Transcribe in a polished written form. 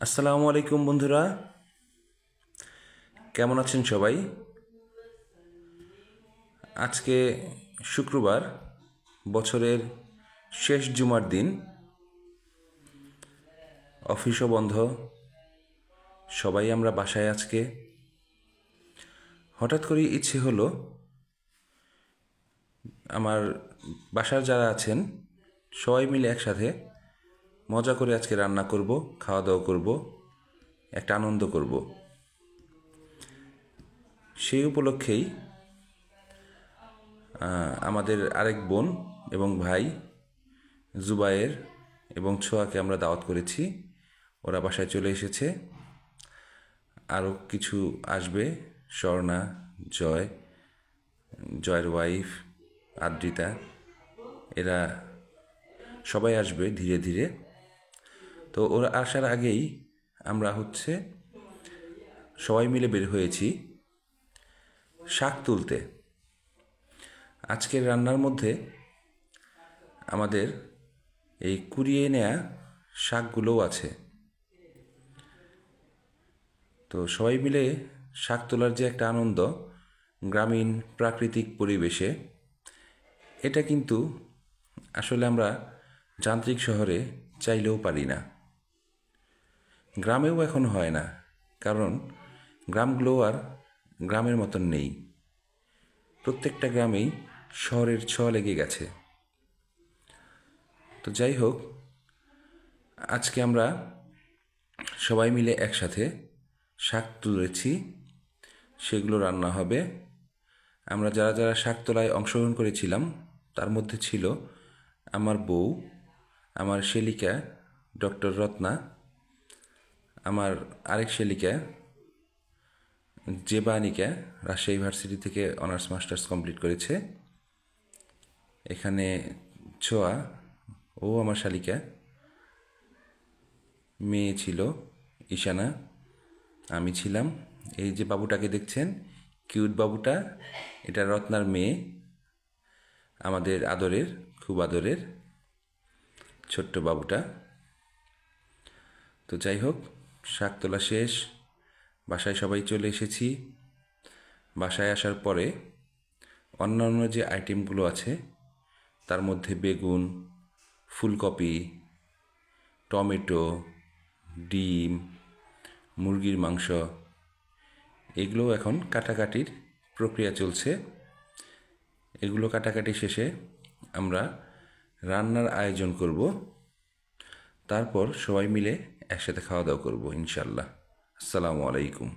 আসসালামু আলাইকুম বন্ধুরা, কেমন আছেন সবাই? আজকে শুক্রবার, বছরের শেষ জুমার দিন, অফিসও বন্ধ, সবাই আমরা বাসায় আজকে। হঠাৎ করে ইচ্ছে হলো আমার বাসার যারা আছেন সবাই মিলে একসাথে মজা করে আজকে রান্না করব, খাওয়া দাওয়া করব, একটা আনন্দ করব। সেই উপলক্ষেই আমাদের আরেক বোন এবং ভাই জুবায়ের এবং ছোয়াকে আমরা দাওয়াত করেছি। ওরা বাসায় চলে এসেছে। আরও কিছু আসবে, স্বর্ণা, জয়, জয়ের ওয়াইফ আদ্রিতা, এরা সবাই আসবে ধীরে ধীরে। তো ওরা আসার আগেই আমরা সবাই মিলে বের হয়েছি শাক তুলতে। আজকের রান্নার মধ্যে আমাদের এই কুড়িয়ে নেয়া শাকগুলোও আছে। তো সবাই মিলে শাক তোলার যে একটা আনন্দ গ্রামীণ প্রাকৃতিক পরিবেশে, এটা কিন্তু আসলে আমরা যান্ত্রিক শহরে চাইলেও পারি না। গ্রামেও এখন হয় না, কারণ গ্রামগুলো আর গ্রামের মতন নেই। প্রত্যেকটা গ্রামেই শহরের ছোঁয়া লেগে গেছে। তো যাই হোক, আজকে আমরা সবাই মিলে একসাথে শাক তুলেছি, সেগুলো রান্না হবে। আমরা যারা যারা শাক তোলায় অংশগ্রহণ করেছিলাম তার মধ্যে ছিল আমার বউ, আমার শেলিকা ডক্টর রত্না, আমার আরেক শেলিকা জেবানিকা, রাজশাহী ইউনিভার্সিটি থেকে অনার্স মাস্টার্স কমপ্লিট করেছে। এখানে ছোয়া, ও আমার শালিকা, মেয়ে ছিল ঈশানা, আমি ছিলাম। এই যে বাবুটাকে দেখছেন, কিউট বাবুটা, এটা রত্নার মেয়ে, আমাদের আদরের, খুব আদরের ছোট্ট বাবুটা। তো যাই হোক, শাক তোলা শেষ, বাসায় সবাই চলে এসেছি। বাসায় আসার পরে অন্যান্য যে আইটেমগুলো আছে তার মধ্যে বেগুন, ফুলকপি, টমেটো, ডিম, মুরগির মাংস, এগুলো এখন কাটাকাটির প্রক্রিয়া চলছে। এগুলো কাটাকাটি শেষে আমরা রান্নার আয়োজন করব, তারপর সবাই মিলে একসাথে খাওয়া দাওয়া করব ইনশাল্লাহ। আসসালামু আলাইকুম।